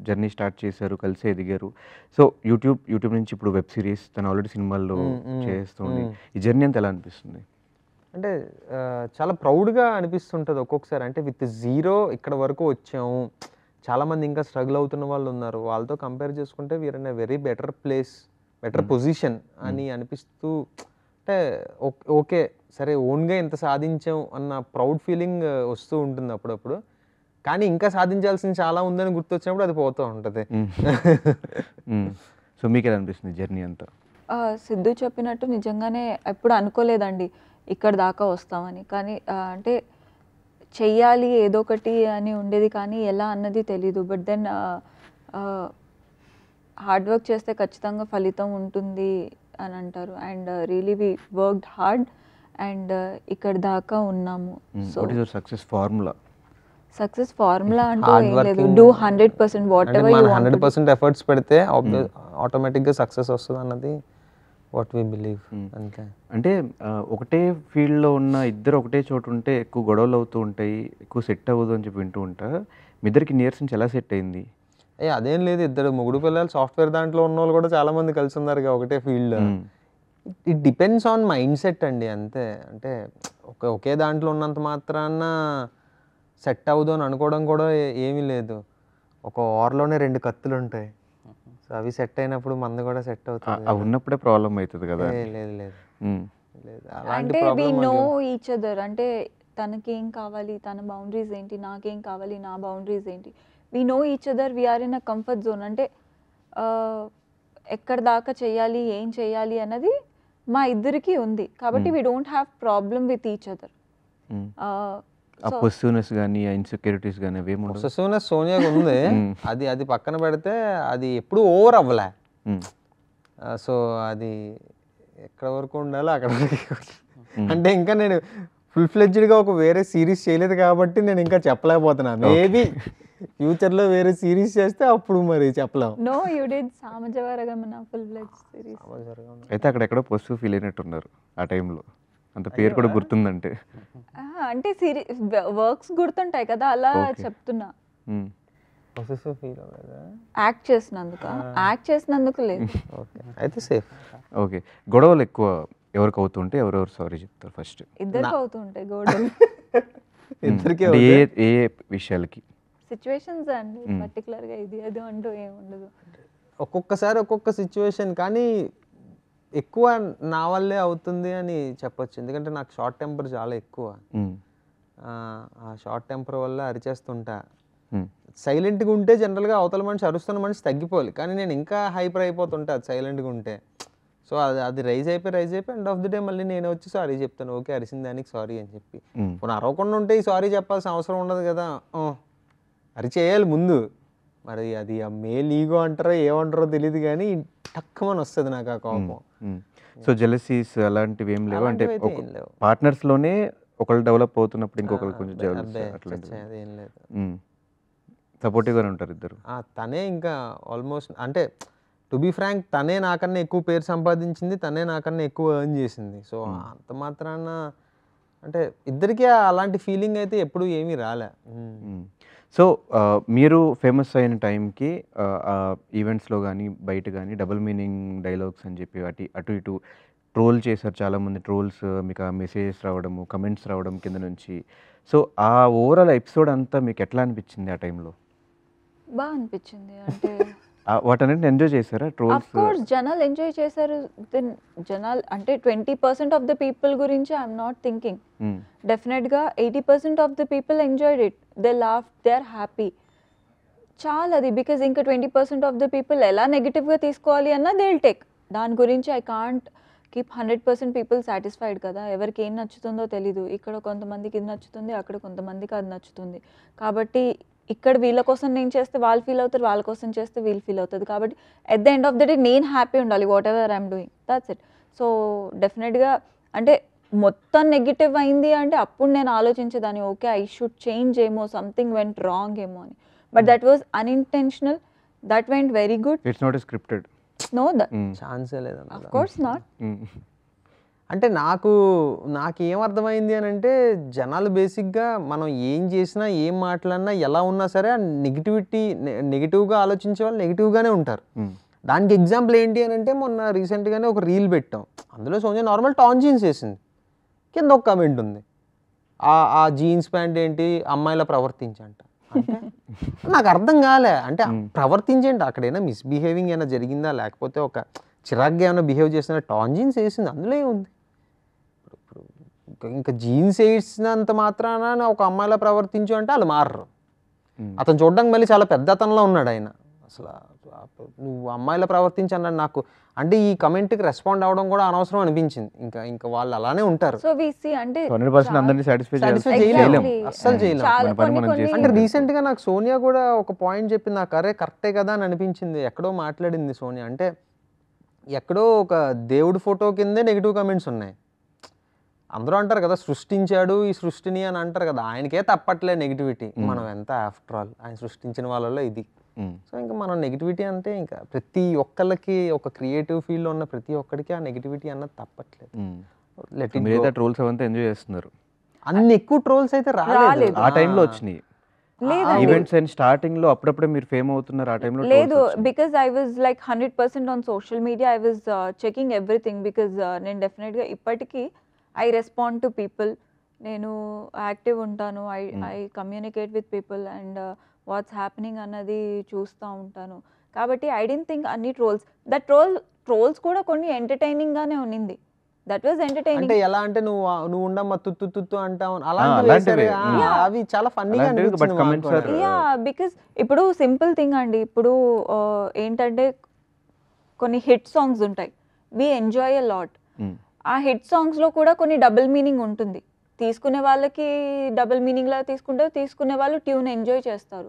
జర్నీ స్టార్ట్ చేశారు, కలిసే ఎదిగారు. సో యూట్యూబ్ నుంచి ఇప్పుడు వెబ్ సిరీస్, తను ఆల్రెడీ సినిమాల్లో చేస్తుంది. ఈ జర్నీ అంతా ఎలా అనిపిస్తుంది? అంటే చాలా ప్రౌడ్గా అనిపిస్తుంటుంది ఒక్కొక్కసారి. అంటే విత్ జీరో ఇక్కడ వరకు వచ్చాము. చాలామంది ఇంకా స్ట్రగుల్ అవుతున్న వాళ్ళు ఉన్నారు, వాళ్ళతో కంపేర్ చేసుకుంటే we are in a very better place, better position అని అనిపిస్తూ, అంటే ఓకే సరే ఓన్గా ఇంత సాధించాం అన్న ప్రౌడ్ ఫీలింగ్ వస్తూ ఉంటుంది అప్పుడప్పుడు. కానీ ఇంకా సాధించాల్సింది చాలా ఉందని గుర్తొచ్చినప్పుడు అది పోతూ ఉంటుంది. సో మీకు ఎలా అనిపిస్తుంది జర్నీ అంతా? సిద్ధు చెప్పినట్టు నిజంగానే ఎప్పుడు అనుకోలేదండి ఇక్కడ దాకా వస్తామని. కానీ అంటే చెయ్యాలి ఏదో ఒకటి అని ఉండేది, కానీ ఎలా అన్నది తెలీదు. బట్ దెన్ హార్డ్ వర్క్ చేస్తే ఖచ్చితంగా ఫలితం ఉంటుంది అని అంటారు. And really we worked hard and ఇక్కడ దాకా ఉన్నాము. So success formula? Success formula అంటూ ఏం లేదు. Do 100% whatever you want. 100% efforts పెడితే ఆటోమేటిక్గా సక్సెస్ వస్తుంది అన్నది వాట్ వి బిలీవ్. అంతే. అంటే ఒకటే ఫీల్డ్లో ఉన్న ఇద్దరు ఒకటే చోటు ఉంటే ఎక్కువ గొడవలు అవుతూ ఉంటాయి, ఎక్కువ సెట్ అవ్వదు అని చెప్పి వింటూ ఉంటా. మీ ఇద్దరికి ఇయర్స్ నుంచి ఎలా సెట్ అయింది? అదేం లేదు, ఇద్దరు మొగుడు పిల్లలు సాఫ్ట్వేర్ దాంట్లో ఉన్న వాళ్ళు కూడా చాలా మంది కలిసి ఉన్నారు ఒకటే field. It depends on mind set అండి, అంతే. అంటే ఒకే దాంట్లో ఉన్నంత మాత్రాన సెట్ అవ్వదు అని అనుకోవడం కూడా ఏమీ లేదు. ఒక వార్లోనే 2 కత్తులు ఉంటాయి, సో అవి సెట్ అయినప్పుడు మంది కూడా సెట్ అవుతుంది. అవి ఉన్నప్పుడే ప్రాబ్లం అవుతుంది కదా? లేదు లేదు లేదు, అంటే వి నో ఈచ్ అదర్. అంటే తనకి ఏం కావాలి, తన బౌండరీస్ ఏంటి, నాకేం కావాలి, నా బౌండరీస్ ఏంటి. We know each other, we are in a comfort zone. అంటే ఎక్కడ దాకా చేయాలి, ఏం చేయాలి అన్నది మా ఇద్దరికి ఉంది కాబట్టి we don't have problem with each other. Possessiveness కానీ ఇన్సెక్యూరిటీస్ కానీ అవేమో. పొసెసివ్నెస్ సోనియాకి ఉంది, అది పక్కన పెడితే అది ఎప్పుడు ఓవర్ అవ్వలే. సో అది ఎక్కడ వరకు ఉండాలో అక్కడ వరకు. అంటే ఇంకా నేను ఫుల్ ఫ్లెడ్జ్డ్గా ఒక వేరే సిరీస్ చేయలేదు కాబట్టి నేను ఇంకా చెప్పలేకపోతున్నా. మేబీ ఫ్యూచర్లో వేరే సిరీస్ చేస్తే అప్పుడు మరి చెప్పలేం. No you did Samajavaragamana full fledge series. అయితే అక్కడ ఎక్కడో పొసెసివ్ ఫీల్ అయినట్టున్నారు ఆ టైంలో, అంత పేరు కూడా గుర్తుందంటే. అంటే వర్క్స్ గుర్తుంటాయి కదా, అలా చెప్తున్నా. యాక్ట్ చేసినందుకు లేదు. అయితే సేఫ్. ఓకే, గొడవలు ఎక్కువ ఎవరికి అవుతుంటే ఎవరెవరు సారీ చెప్తారు ఫస్ట్? ఇద్దరికి అవుతుంటాయి గొడవలు. ఇద్దరికి ఏ విషయాలకి? సిచ్యువేషన్స్ అండి, పర్టికులర్గా ఇది అది అంటూ ఏముండదు. ఒక్కొక్కసారి ఒక్కొక్క సిచ్యువేషన్, కానీ ఎక్కువ నా వల్లే అవుతుంది అని చెప్పొచ్చు. ఎందుకంటే నాకు షార్ట్ టెంపర్ చాలా ఎక్కువ. ఆ షార్ట్ టెంపర్ వల్ల అరిచేస్తుంటా. సైలెంట్గా ఉంటే జనరల్గా అవతల మనిషి అరుస్తున్న మనిషి తగ్గిపోవాలి, కానీ నేను ఇంకా హైపర్ అయిపోతుంటా అది సైలెంట్గా ఉంటే. సో అది రైజ్ అయిపోయి ఎండ్ ఆఫ్ ది డే మళ్ళీ నేను వచ్చి సారీ చెప్తాను, ఓకే అరిసిన దానికి సారీ అని చెప్పి. కొన్ని అరవకుండా ఉంటే ఈ సారీ చెప్పాల్సిన అవసరం ఉండదు కదా, అరిచేయాలి ముందు. మరి అది ఆ మేల్ ఈగో అంటారో ఏమంటారో తెలియదు, కానీ టక్కుమని వస్తుంది నాకు ఆ కోపం. సో జెలసీస్ అలాంటివి ఏం లేవు? అంటే పార్ట్నర్స్లోనే ఒకళ్ళు డెవలప్ అవుతున్నప్పుడు ఇంకొకరు కొంచెం అదేం లేదు. సపోర్టివ్గానే ఉంటారు ఇద్దరు. తనే ఇంకా ఆల్మోస్ట్ అంటే టు బీ ఫ్రాంక్ తనే నాకన్నా ఎక్కువ పేరు సంపాదించింది, తనే నాకన్నా ఎక్కువ ఎర్న్ చేసింది. సో అంత మాత్రాన అంటే ఇద్దరికీ అలాంటి ఫీలింగ్ అయితే ఎప్పుడు ఏమీ రాలే. సో మీరు ఫేమస్ అయిన టైంకి ఈవెంట్స్లో కానీ బయట కానీ డబుల్ మీనింగ్ డైలాగ్స్ అని చెప్పి అటు ఇటు ట్రోల్ చేశారు చాలామంది. ట్రోల్స్ మీకు ఆ మెసేజెస్ రావడము, కమెంట్స్ రావడం కింద నుంచి. సో ఆ ఓవరాల్ ఎపిసోడ్ అంతా మీకు ఎట్లా అనిపించింది ఆ టైంలో? బాగా అనిపించింది. అంటే వాటన్నిటిని ఎంజాయ్ చేశారా అఫ్ ట్రోల్స్? కోర్స్ జనాలు ఎంజాయ్ చేశారు. దెన్ జనాలు అంటే 20% ఆఫ్ ద పీపుల్ గురించి ఐఎమ్ నాట్ థింకింగ్. డెఫినెట్గా 80% of the people enjoyed it. They laugh, they are happy. చాలా అది బికాజ్ ఇంకా 20% ఆఫ్ ద పీపుల్ ఎలా నెగిటివ్గా తీసుకోవాలి అన్న దే విల్ టేక్. దాని గురించి I can't keep 100% people satisfied కదా. ఎవరికి ఏం నచ్చుతుందో తెలీదు. ఇక్కడ కొంతమందికి ఇది నచ్చుతుంది, అక్కడ కొంతమందికి అది నచ్చుతుంది. కాబట్టి ఇక్కడ వీళ్ళ కోసం నేను చేస్తే వాళ్ళు ఫీల్ అవుతారు, వాళ్ళ కోసం చేస్తే వీళ్ళు ఫీల్ అవుతుంది. కాబట్టి at the end of the day నేను హ్యాపీ ఉండాలి whatever I'm doing, that's it. So డెఫినెట్గా అంటే మొత్తం నెగిటివ్ అయింది అంటే అప్పుడు నేను ఆలోచించేదాన్ని, ఓకే ఐ షుడ్ చేంజ్ ఏమో, సంథింగ్ వెంట్ రాంగ్ ఏమో అని. But that was unintentional, that went very good. It's not scripted. No, ఛాన్సే లేదు. Of course not. అంటే నాకేం అర్థమైంది అని అంటే జనాలు బేసిక్గా మనం ఏం చేసినా ఏం మాట్లాడినా ఎలా ఉన్నా సరే ఆ నెగిటివ్గా ఆలోచించే వాళ్ళు నెగిటివ్గానే ఉంటారు. దానికి ఎగ్జాంపుల్ ఏంటి అని అంటే మొన్న రీసెంట్గానే ఒక రీల్ పెట్టాం. అందులో సోనియా నార్మల్ టాన్ జీన్స్ వేసింది, కింద ఒక కమెంట్ ఉంది, ఆ జీన్స్ ప్యాంట్ ఏంటి అమ్మాయిలా ప్రవర్తించంట. అంటే నాకు అర్థం కాలే. అంటే ప్రవర్తించండి, అక్కడ ఏమైనా మిస్బిహేవింగ్ ఏమైనా జరిగిందా, లేకపోతే ఒక చిరాగ్గా ఏమైనా బిహేవ్ చేసిన టాన్ జీన్స్ వేసింది, అందులో ఏముంది? ఇంకా జీన్స్ వేసినంత మాత్రాన ఒక అమ్మాయిలా ప్రవర్తించు అంటే వాళ్ళు మారరు. అతను చూడడానికి మళ్ళీ చాలా పెద్ద అతనిలో ఉన్నాడు ఆయన. అసలు నువ్వు అమ్మాయిలా ప్రవర్తించి అన్నాడు నాకు. అంటే ఈ కమెంట్కి రెస్పాండ్ అవ్వడం కూడా అనవసరం అనిపించింది. ఇంకా వాళ్ళు అలానే ఉంటారు. సో వి సీ అంటే 100% అందరినీ సాటిస్ఫై చేయలేం, అస్సలు చేయలేం. చాలా అంటే రీసెంట్గా నాకు సోనియా కూడా ఒక పాయింట్ చెప్పింది, నాకు అరే కరెక్టే కదా అని అనిపించింది. ఎక్కడో మాట్లాడింది సోనియా, అంటే ఎక్కడో ఒక దేవుడి ఫోటో కిందే నెగిటివ్ కమెంట్స్ ఉన్నాయి. అందరూ అంటారు కదా సృష్టించాడు ఈ సృష్టిని అని అంటారు కదా, ఆయనకే తప్పట్లే నెగిటివిటీ. మనం ఎంత ఆఫ్టర్ ఆల్ ఆయన సృష్టించిన వాళ్ళలో ఇది. సో ఇంకా మనం నెగిటివిటీ అంటే ఇంకా ప్రతి ఒక్కళ్ళకి ఒక క్రియేటివ్ ఫీల్డ్లో ఉన్న ప్రతి ఒక్కడికి ఆ నెగిటివిటీ అన్నది తప్పట్లేదు. మీరైతే ట్రోల్స్ అవంతా ఎంజాయ్ చేస్తున్నారు. అన్ని ఎక్కువ ట్రోల్స్ అయితే రాలేదు ఆ టైంలో వచ్చినాయి ఈవెంట్స్ అండ్ స్టార్టింగ్ లో అప్పుడప్పుడే మీరు ఫేమ్ అవుతున్నారు ఆ టైంలో? లేదు, because I was like 100% on social media. I was checking everything because నేను డెఫినెట్గా ఇప్పటికీ ఐ రెస్పాండ్ టు పీపుల్. నేను యాక్టివ్ ఉంటాను, I communicate with people and what's happening అన్నది చూస్తూ ఉంటాను. కాబట్టి ఐ డోంట్ థింక్ అన్ని ట్రోల్స్ కూడా కొన్ని ఎంటర్టైనింగ్గానే ఉన్నింది. That was entertaining. అంటే ఎలా అంటే నువ్వు ఉండమ్మా తుత్తు అంటావు అలాంటివి అవి చాలా ఫన్నీగా అనిపించింది. యా, బికాజ్ ఇప్పుడు సింపుల్ థింగ్ అండి. ఇప్పుడు ఏంటంటే కొన్ని హిట్ సాంగ్స్ ఉంటాయి, వి ఎంజాయ్ ఎ లాట్. ఆ హిట్ సాంగ్స్లో కూడా కొన్ని డబుల్ మీనింగ్ ఉంటుంది. తీసుకునే వాళ్ళకి డబుల్ మీనింగ్ లా తీసుకుంటారు, తీసుకునే వాళ్ళు ట్యూన్ ఎంజాయ్ చేస్తారు.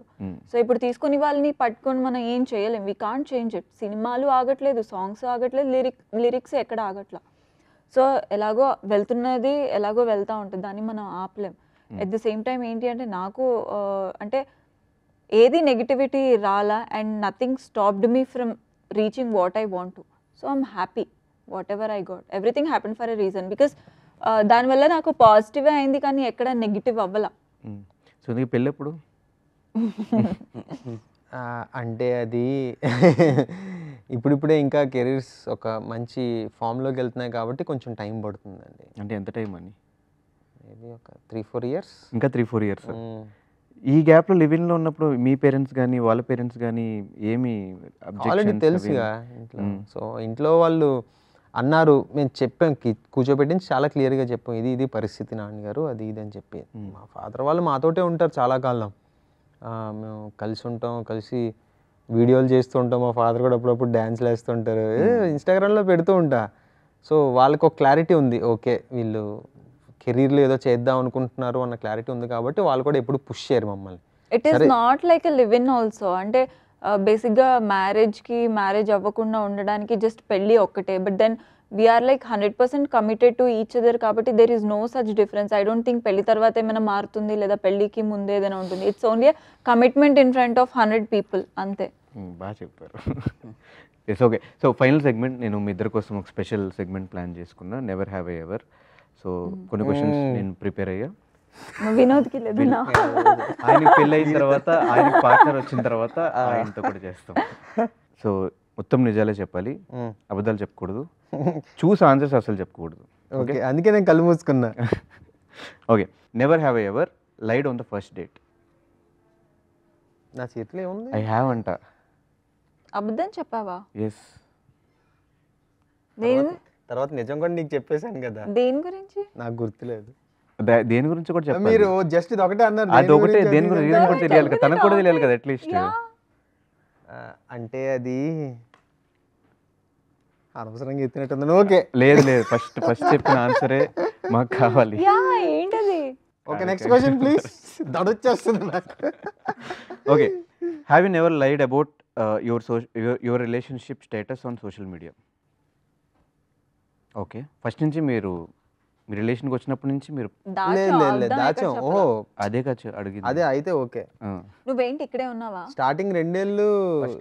సో ఇప్పుడు తీసుకునే వాళ్ళని పట్టుకొని మనం ఏం చేయలేం, వి కాంట్ చేంజ్ ఇట్. సినిమాలు ఆగట్లేదు, సాంగ్స్ ఆగట్లేదు, లిరిక్స్ ఎక్కడ ఆగట్లా. సో ఎలాగో వెళ్తున్నది ఎలాగో వెళ్తూ ఉంటుంది, దాన్ని మనం ఆపలేం. ఎట్ ది సేమ్ టైం ఏంటి అంటే నాకు అంటే ఏది నెగిటివిటీ రాలా and nothing stopped me from reaching what I want to. So I'm happy what ever I got. Everything happen for a reason because దానివల్ల నాకు పాజిటివే అయింది కానీ ఎక్కడ నెగిటివ్ అవ్వాల. సో నీకు పెళ్ళి ఎప్పుడు? అంటే అది ఇప్పుడిప్పుడే ఇంకా కెరీర్స్ ఒక మంచి ఫామ్లోకి వెళ్తున్నాయి కాబట్టి కొంచెం టైం పడుతుందండి. అంటే ఎంత టైం అని? మేబీ ఒక 3-4 ఇయర్స్. ఇంకా 3-4 ఇయర్స్. ఈ గ్యాప్లో లివింగ్లో ఉన్నప్పుడు మీ పేరెంట్స్ కానీ వాళ్ళ పేరెంట్స్ కానీ ఏమి ఆల్రెడీ తెలుసుగా ఇంట్లో. సో ఇంట్లో వాళ్ళు అన్నారు, మేము చెప్పాం, కూర్చోబెట్టించి చాలా క్లియర్గా చెప్పాం, ఇది పరిస్థితి నాన్నగారు, అది ఇది అని చెప్పి. మా ఫాదర్ వాళ్ళు మాతోటే ఉంటారు చాలా కాలం, మేము కలిసి ఉంటాం, కలిసి వీడియోలు చేస్తూ ఉంటాం. మా ఫాదర్ కూడా అప్పుడప్పుడు డ్యాన్స్లు వేస్తుంటారు, ఇన్స్టాగ్రామ్లో పెడుతూ ఉంటా. సో వాళ్ళకి ఒక క్లారిటీ ఉంది, ఓకే వీళ్ళు కెరీర్లో ఏదో చేద్దాం అనుకుంటున్నారు అన్న క్లారిటీ ఉంది కాబట్టి వాళ్ళు కూడా ఎప్పుడు పుష్ చేయరు మమ్మల్ని. It is not like a live in also. అంటే బేసిక్గా మ్యారేజ్ అవ్వకుండా ఉండడానికి జస్ట్ పెళ్ళి ఒక్కటే. But then we're like 100% committed to each other కాబట్టి there is no such difference. I don't think పెళ్లి తర్వాత ఏమైనా మారుతుంది లేదా పెళ్లికి ముందే ఏదైనా ఉంటుంది. It's only commitment in front of 100 people అంతే. బాగా చెప్పారు. Yes okay. So final segment నేను మీ ఇద్దరి కోసం ఒక స్పెషల్ సెగ్మెంట్ ప్లాన్ చేసుకున్నా, నెవర్ హ్యావ్ ఎవర్. సో కొన్ని క్వశ్చన్స్ నేను ప్రిపేర్ అయ్యా. వినోద్కి లేదు నా ఆయనకి పెళ్ళి అయిన తర్వాత ఆయనకి పార్ట్నర్ వచ్చిన తర్వాత ఆయనతో కూడా చేస్తాం. సో మొత్తం నిజాలే చెప్పాలి, అబద్ధాలు చెప్పకూడదు, చూసి ఆన్సర్స్ అసలు చెప్పకూడదు. ఓకే, అందుకే నేను కళ్ళు మూసుకున్నా. Okay, never have ever lied on the first date. నా చేతిలో ఏముంది? ఐ హ్యావ్ అంట. అబద్ధం చెప్పావా? ఎస్. తర్వాత నిజం కూడా నీకు చెప్పేశాను కదా. దేని గురించి నాకు గుర్తులేదు. దేని గురించి కూడా చెప్పాలి. మీరు జస్ట్ ఇది ఒకటే అన్నారు. అది ఒకటే, దేని గురించి రీజన్ కూడా తెలియాలి కదా, తనకు కూడా తెలియాలి కదా అట్లీస్ట్. అంటే అది అనవసరంగా ఎత్తినట్టుంది. ఓకే, లేదు లేదు, ఫస్ట్ చెప్పిన ఆన్సరే మాకు కావాలి. యా ఏంటది? Okay, next question please. దడొచ్చేస్తుంది నాకు. Okay, have you never lied about your relationship status on social media? Okay, first నుంచి మీరు మీ రిలేషన్కి వచ్చినప్పటి నుంచి మీరు లేదు దాచాం. ఓహో, అదే కాదు అడిగింది. అదే అయితే ఓకే. నువ్వేంటి ఇక్కడే ఉన్నావా? స్టార్టింగ్ 2 ఏళ్ళు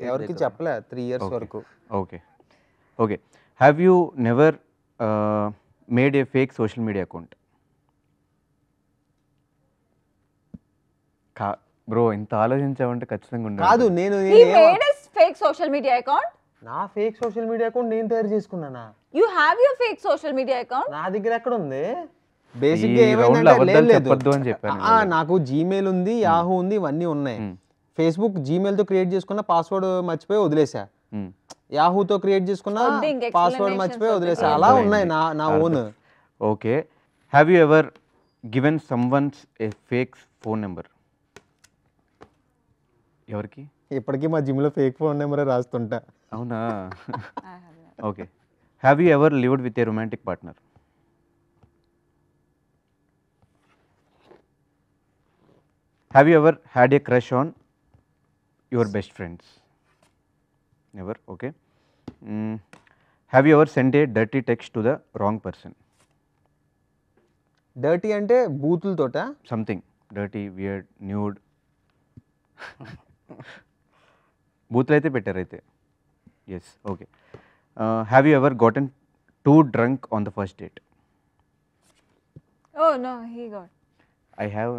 ఎవరికి చెప్పలే, 3 years వరకు. Okay okay, have you never made A fake social media account? Bro ఇంత ఆలోచించావంటే ఖచ్చితంగా ఉండాలి. కాదు, నేను He made a fake social media account. నా ఫేక్ సోషల్ మీడియా అకౌంట్ నేను తయారు చేసుకున్నానా? You have your fake social media account? నా దగ్గర ఎక్కడ ఉంది? బేసిక్ గా ఈ round లో ఏమైందంటే అబద్ధాలు లేదు. చెప్పొద్దు అని చెప్పాను. నాకు జీమెయిల్ ఉంది, యాహూ ఉంది, ఇవన్నీ ఉన్నాయి. ఫేస్బుక్ జీమెయిల్ తో క్రియేట్ చేసుకున్న పాస్వర్డ్ మర్చిపోయి వదిలేసా. యాహూతో క్రియేట్ చేసుకున్న వద్దు, ఇంక పాస్వర్డ్ మర్చిపోయి వదిలేసా. అలా ఉన్నాయి నా own. Okay, have you ever given someone's A fake phone number? ఎవరికి? ఇప్పటికీ మా జిమ్ లో ఫేక్ ఫోన్ నెంబర్ రాస్తుంటా. అవునా? Okay, have you ever lived with a romantic partner? Have you ever had a crush on your best friends? Never. Okay, have you ever send a dirty text to the wrong person? Dirty అంటే బూతులతోట? Something dirty, weird, nude. బూతులు అయితే పెట్టారు అయితే. Yes. Okay, have you ever gotten too drunk on the first date? Oh no, he got. I have.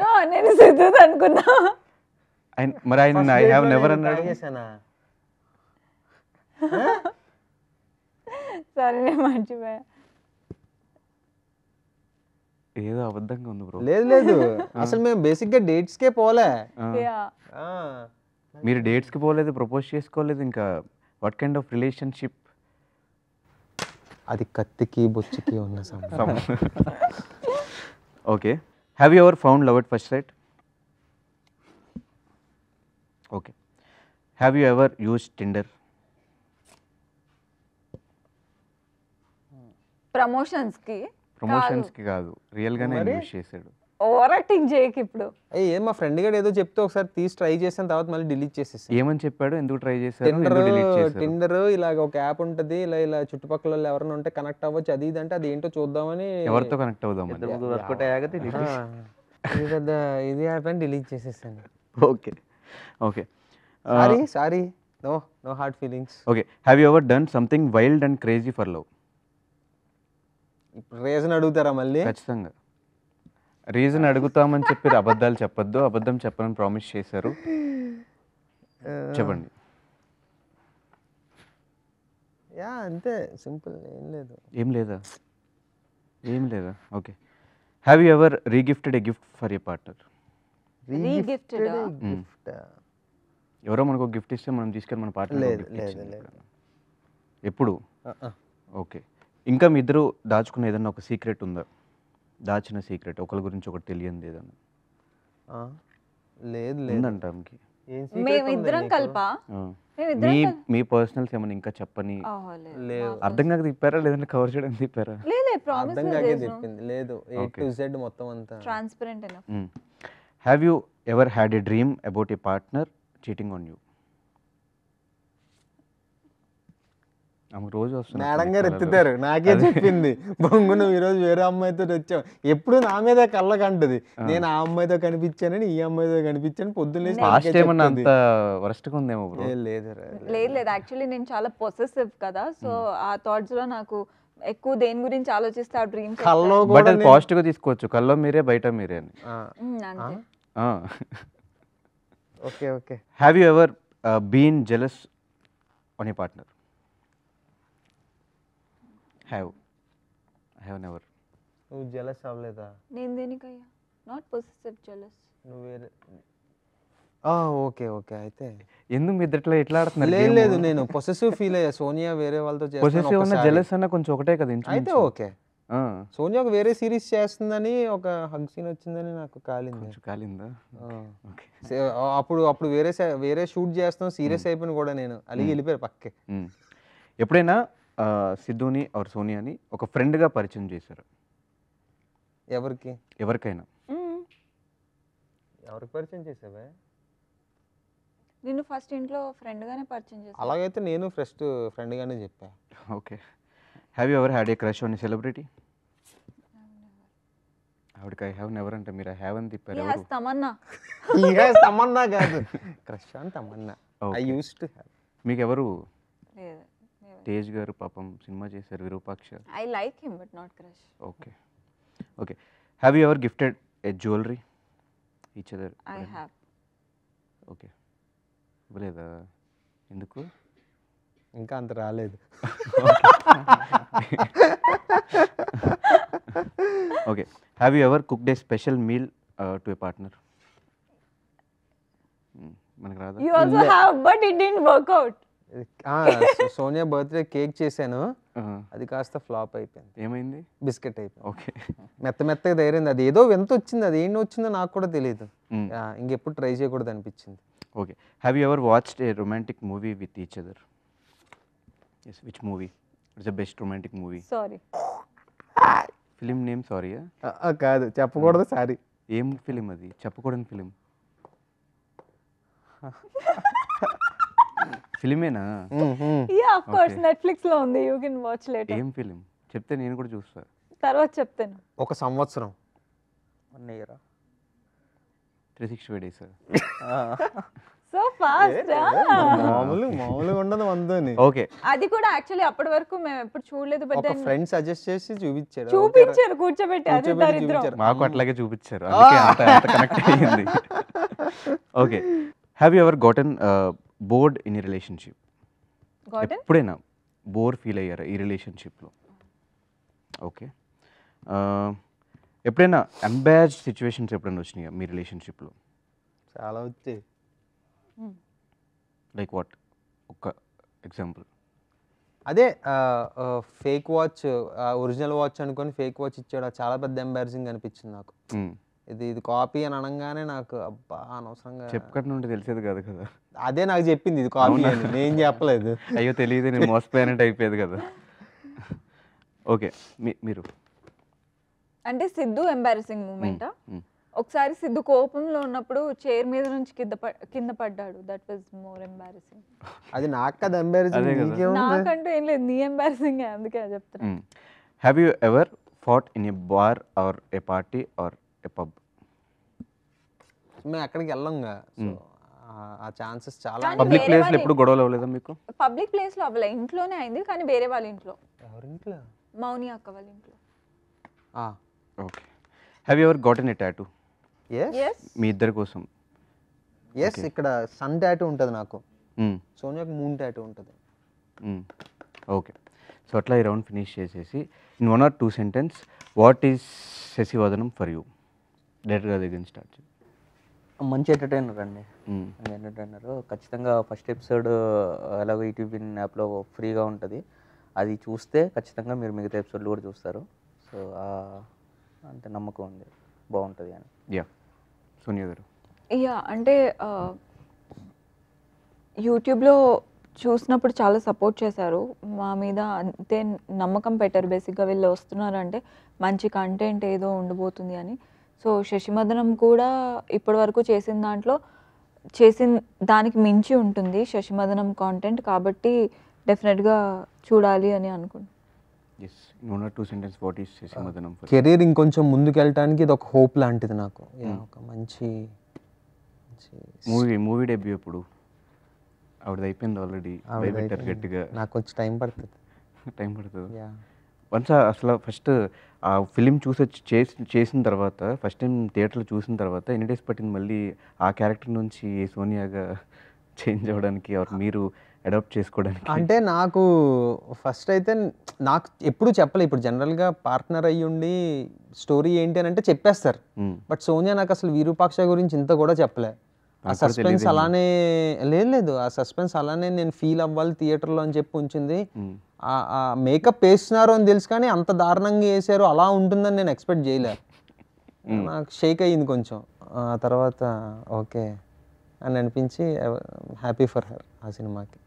No, నేను సిద్ధు అనుకున్నా. మరి ఆయన ఐ హ్యావ్ నెవర్ అన్నాడు. సరే నేను మర్చిపోయా. ఏదో అబద్ధంగా ఉంది బ్రో. లేదు అసలు మేము బేసిక్ గా డేట్స్ కే పోలే. మీరు డేట్స్కి పోలేదు, ప్రపోజ్ చేసుకోలేదు, ఇంకా వాట్ కైండ్ ఆఫ్ రిలేషన్షిప్ అది? కత్తికి బొచ్చుకి ఉన్న సంబంధం. Okay, have you ever found love at first sight? Okay, have you ever use Tinder? ప్రమోషన్స్కి కాదు, రియల్గానే యూజ్ చేశాడు. ఓవర్ యాక్టింగ్ చేయకు ఇప్పుడు. ఏం మా ఫ్రెండ్ గడు ఏదో చెప్తే ఒకసారి తీసి ట్రై చేసిన తర్వాత మళ్ళీ డిలీట్ చేసేసి. ఏమని చెప్పాడు? ఎందుకు ట్రై చేశారు? టిండర్ ఇలాగ ఒక యాప్ ఉంటది, ఇలా చుట్టుపక్కల వాళ్ళు ఎవరైనా ఉంటే కనెక్ట్ అవ్వచ్చు, అది ఇది అంటే అది ఏంటో చూద్దామని. ఎవరితో కనెక్ట్ అవుదామని ఇది పెద్ద ఇది యాప్ అని డిలీట్ చేసేసాను. Okay okay, sorry, no hard feelings. Okay, have you ever done something wild and crazy for love? ఇప్పుడు రీజన్ అడుగుతారా మళ్ళీ? ఖచ్చితంగా రీజన్ అడుగుతామని చెప్పి అబద్ధాలు చెప్పొద్దు, అబద్ధం చెప్పనని ప్రామిస్ చేశారు. చెప్పండి. యా అంతే, సింపుల్, ఏం లేదా? ఏం లేదా? Okay, have you ever regifted a gift for a partner? Regifted gift ఎవరో మనకు గిఫ్ట్ ఇస్తే మనం తీసుకెళ్ళి మన పార్ట్నర్ లేదు. ఎప్పుడు? ఓకే, ఇంకా మీ ఇద్దరు దాచుకున్న ఏదన్నా ఒక సీక్రెట్ ఉందా? దాచిన సీక్రెట్, ఒకరి గురించి ఒకటి తెలియంది ఏదన్నా? లేదు ఉందంట ఆమెకి. మేమిద్దరం కలిపా? మీ పర్సనల్స్ ఏమైనా ఇంకా చెప్పని? అర్థం కాక తిప్పారా లేదంటే కవర్ చేయడానికి తిప్పారా? అర్థం కాకే చెప్పింది. లేదు, A to Z మొత్తం అంతా transparent enough. Have you ever had A dream about a partner cheating on you? ఆమె రోజు వస్తుంది మేడం గారు ఎత్తుతారు, నాకే చెప్పింది బొంగు నువ్వు ఈరోజు వేరే అమ్మాయితో వచ్చావు, ఎప్పుడు నా మీద కళ్ళకంటది, నేను ఆ అమ్మాయితో కనిపించానని ఈ అమ్మాయితో కనిపించాను పొద్దున్నే పాస్ట్ ఏమన్నా అంత వరస్ట్గా ఉందేమో బ్రో. లేదు లేదు యాక్చువల్లీ నేను చాలా పొసెసివ్ కదా, సో ఆ థాట్స్ లో నాకు ఎక్కువ దేని గురించి ఆలోచిస్తే ఆ డ్రీమ్స్ కల్లో బట్ కూడా అది పాజిటివ్గా తీసుకోవచ్చు, కల్లో మీరే బయట మీరే అని. అంతే. Okay okay. Have you ever been jealous on a partner? Have never. నువ్వు జెలస్ అవ్వలేదా? నేను దేనికయ్యా? Not possessive, jealous. నువ్వు వేరే ఓకే ఓకే. అయితే ఎందుకు మీ ఇద్దట్లో ఎట్లా ఆడుతున్నారు? లేదు నేను పొసెసివ్ ఫీల్ అయ్యా, సోనియా వేరే వాళ్ళతో పొసెసివ్ ఉన్న జెలస్ అన్న కొంచెం ఒకటే కదా. అయితే ఓకే. సోనియా ఒక వేరే సిరీస్ చేస్తుందని ఒక హగ్ సీన్ వచ్చిందని నాకు కాలింది. కాలిందా? అప్పుడు వేరే షూట్ చేస్తాం, సీరియస్ అయిపోయిన కూడా నేను అలిగి వెళ్ళిపోయారు పక్కే. ఎప్పుడైనా సిద్ధుని ఆర్ సోనియాని ఒక ఫ్రెండ్గా పరిచయం చేశారు? ఎవరికి? ఎవరికైనా. ఎవరికి పరిచయం చేసావే? నిన్ను ఫస్ట్ ఇంట్లో ఫ్రెండ్ గానే పరిచయం చేశాను. అలాగైతే నేను ఫస్ట్ ఫ్రెండ్ గానే చెప్పా. Okay. Have you ever had a crush on a celebrity? ఆవిడకి ఐ హ్యావ్ నెవర్ అంటే మీరు ఐ హ్యావ్ అని తిప్పారు. తమన్నా. తమన్నా కాదు, crush on Tamannaah. I used to have. మీకు ఎవరు? లేదు. తేజ్ గారు పాపం సినిమా చేశారు, Virupaksha. I like him but not crush. Okay okay. Have you ever gifted A jewellery each other? I have. Okay. ఇవ్వలేదా? ఎందుకు? ఇంకా అంత రాలేదు. Okay. Have you ever cooked A special meal to a partner? మనకు రాదా? You also have, but it didn't work out. Sonia birthday cake చేశాను, అది కాస్త ఫ్లాప్ అయిపోయింది. ఏమైంది? బిస్కెట్ అయిపోయింది. ఓకే. మెత్తగా తయారైంది. అది ఏదో ఎంత వచ్చింది, అది ఏంటి వచ్చిందో నాకు కూడా తెలియదు. ఇంకెప్పుడు ట్రై చేయకూడదు అనిపించింది. Okay. Have you ever watched a romantic movie with each other? Yes. Which movie it's the best romantic movie? Sorry. Film name సారీయా? కాదు, చెప్పకూడదు. సారీ. ఏం ఫిలిం అది? చెప్పకూడని ఫిలిం. ఫిలిమేనా? యా ఆఫ్ కోర్స్, నెట్ఫ్లిక్స్ లో ఉంది, యు కెన్ వాచ్ లేటర్. ఏం ఫిలిం చెప్తే నేను కూడా చూస్తా. తర్వాత చెప్తాను. ఒక సంవత్సరం. 1 year. 365 days. So fast. మామూలుగా ఉండదు వందని. ఓకే. అది కూడా యాక్చువల్లీ అప్పటి వరకు మేము ఎప్పుడు చూడలేదు, బట్ ఒక ఫ్రెండ్ సజెస్ట్ చేసి చూపించారు కూర్చోబెట్టి అది దరిద్రం. మాకు అట్లాగే చూపించారు, అందుకే అంత కనెక్ట్ అయ్యింది. Okay. Have you ever గాటన్ board in a relationship? ఎప్పుడైనా బోర్ ఫీల్ అయ్యారా ఈ రిలేషన్షిప్లో? ఓకే. ఎప్పుడైనా ఎంబారస్డ్ సిచ్యువేషన్స్ ఎప్పుడైనా వచ్చినాయా మీ రిలేషన్షిప్లో? చాలా వచ్చాయి. Like what? ఒక ఎగ్జాంపుల్. అదే ఫేక్ వాచ్, ఒరిజినల్ వాచ్ అనుకొని ఫేక్ వాచ్ ఇచ్చాడు, చాలా పెద్ద ఎంబారసింగ్ అనిపించింది నాకు. ఇది కాపీ అని అనగానే నాకు అబ్బా అనవసరంగా. చెప్పకటి నుండి తెలిసేది కాదు కదా. అదే నాకు చెప్పింది ఇది కాపీ అని, నేను చెప్పలేదు. అయ్యో తెలియదు, నేను మోసపోయానంటే అయిపోయేది కదా. ఓకే. మీరు అంటే సిద్ధు ఎంబారసింగ్ మూమెంటా? ఒకసారి సిద్ధు కోపంలో ఉన్నప్పుడు చైర్ మీద నుంచి కింద పడ్డాడు. That was more embarrassing. అది నాకు కదా ఎంబారసింగ్, నాకంటూ ఏం లేదు, నీ ఎంబారసింగ్, అందుకే చెప్తున్నా. Have you ever fought in a bar or a party or a pub? మేము అక్కడికి వెళ్ళంగా, సో ఆ ఛాన్సెస్ చాలా. పబ్లిక్ ప్లేస్ లో ఎప్పుడు గొడవలు అవ్వలేదా మీకు? పబ్లిక్ ప్లేస్ లో అవ్వలే, ఇంట్లోనే అయింది, కానీ వేరే వాళ్ళ ఇంట్లో. ఎవరింట్లో? మౌని అక్క వాళ్ళ ఇంట్లో. Okay. Have you ever gotten a tattoo? yes మీ ఇద్దరి కోసం? ఎస్. ఇక్కడ సన్ టాటూ ఉంటుంది నాకు, సోనియాకి మూన్ టాటూ ఉంటుంది. ఓకే. సో అట్లా ఈ రౌండ్ ఫినిష్ చేసేసి in 1 or 2 sentences what is Sasivadanam for you? డైరెక్ట్గా దగ్గర స్టార్ట్ చేయండి. మంచి ఎంటర్టైనర్ అండి. ఎంటర్టైనర్ ఖచ్చితంగా. ఫస్ట్ ఎపిసోడ్ ఎలాగో ఈటీవీ యాప్లో ఫ్రీగా ఉంటుంది, అది చూస్తే ఖచ్చితంగా మీరు మిగతా ఎపిసోడ్లు కూడా చూస్తారు. సో అంత నమ్మకం ఉంది, బాగుంటుంది అని. యా. సోనియా గారు? యా అంటే యూట్యూబ్లో చూసినప్పుడు చాలా సపోర్ట్ చేశారు, మా మీద అంతే నమ్మకం పెట్టారు. బేసిక్గా వీళ్ళు వస్తున్నారంటే మంచి కంటెంట్ ఏదో ఉండబోతుంది అని. సో శశిమదనం కూడా ఇప్పటి వరకు చేసిన దానికి మించి ఉంటుంది శశిమదనం కాంటెంట్. కాబట్టి డెఫినెట్గా చూడాలి అని అనుకుంటున్నాను. Yes, in 1 or 2 sentence what is Sasi Madanam for career ఇంకొంచెం ముందుకు వెళ్ళటానికి ఇది ఒక హోప్ లాంటిది నాకు. ఒక మంచి మూవీ డెబ్యూ ఎప్పుడు? ఆవిడది అయిపోయింది ఆల్రెడీ, భయపెట్టారు గట్టిగా. నాకు కొంచెం టైం పడుతుంది. టైం పడుతుంది. యా వన్స్ అసలు ఫస్ట్ ఆ ఫిలిం చేసిన తర్వాత, ఫస్ట్ టైం థియేటర్లో చూసిన తర్వాత ఎన్ని డేస్ పట్టింది మళ్ళీ ఆ క్యారెక్టర్ నుంచి సోనియాగా చేంజ్ అవ్వడానికి, మీరు అడాప్ట్ చేసుకోవడానికి? అంటే నాకు ఫస్ట్ అయితే నాకు ఎప్పుడు చెప్పలే. ఇప్పుడు జనరల్గా పార్ట్నర్ అయ్యి ఉండి స్టోరీ ఏంటి అని అంటే చెప్పేస్తారు. బట్ సోనియా నాకు అసలు విరూపాక్ష గురించి ఇంత కూడా చెప్పలే. ఆ సస్పెన్స్ అలానే లేదు, ఆ సస్పెన్స్ అలానే నేను ఫీల్ అవ్వాలి థియేటర్లో అని చెప్పి ఉంచింది. ఆ మేకప్ వేస్తున్నారు అని తెలుసు కానీ అంత దారుణంగా వేసారు అలా ఉంటుందని నేను ఎక్స్పెక్ట్ చేయలే. నాకు షేక్ అయ్యింది కొంచెం. ఆ తర్వాత ఓకే అని అనిపించి హ్యాపీ ఫర్ హర్ ఆ సినిమాకి.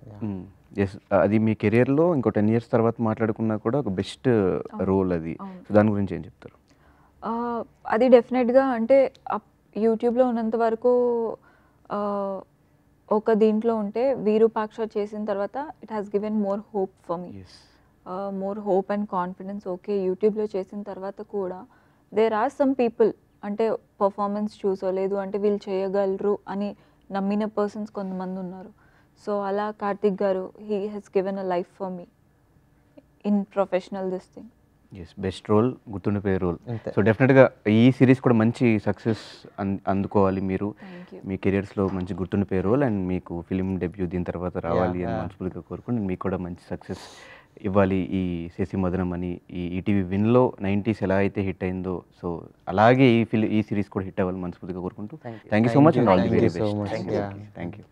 ఎస్, అది మీ కెరియర్లో ఇంకో 10 years తర్వాత మాట్లాడుకున్నా కూడా ఒక బెస్ట్ రోల్ అది. సో దాని గురించి ఏం చెప్తారు? అది డెఫినెట్గా అంటే యూట్యూబ్లో ఉన్నంత వరకు ఒక దీంట్లో ఉంటే వీరూపాక్ష చేసిన తర్వాత it has given more hope for me, more hope and confidence. Okay, యూట్యూబ్లో చేసిన తర్వాత కూడా దేర్ ఆర్ సమ్ పీపుల్ అంటే పర్ఫార్మెన్స్ చూసో లేదు అంటే వీళ్ళు చేయగలరు అని నమ్మిన పర్సన్స్ కొంతమంది ఉన్నారు. సో అలా కార్తిక్ గారు he has given a life for me in professional this thing. Yes, best role, గుర్తుండిపోయే రోల్. అంతే. సో డెఫినెట్గా ఈ సిరీస్ కూడా మంచి సక్సెస్ అందుకోవాలి మీరు. Thank you. మీ కెరియర్స్లో మంచి గుర్తుండిపోయే రోల్ అండ్ మీకు ఫిలిం డెబ్యూ దీని తర్వాత రావాలి అని మనస్ఫూర్తిగా కోరుకుని మీకు కూడా మంచి సక్సెస్ ఇవ్వాలి ఈ శశి మదనం అని. ఈ ఈటీవీ విన్లో 90s ఎలా అయితే హిట్ అయిందో, సో అలాగే ఈ సిరీస్ కూడా హిట్ అవ్వాలి మనస్ఫూర్తిగా కోరుకుంటూ thank you so much and all the very best. Thank you.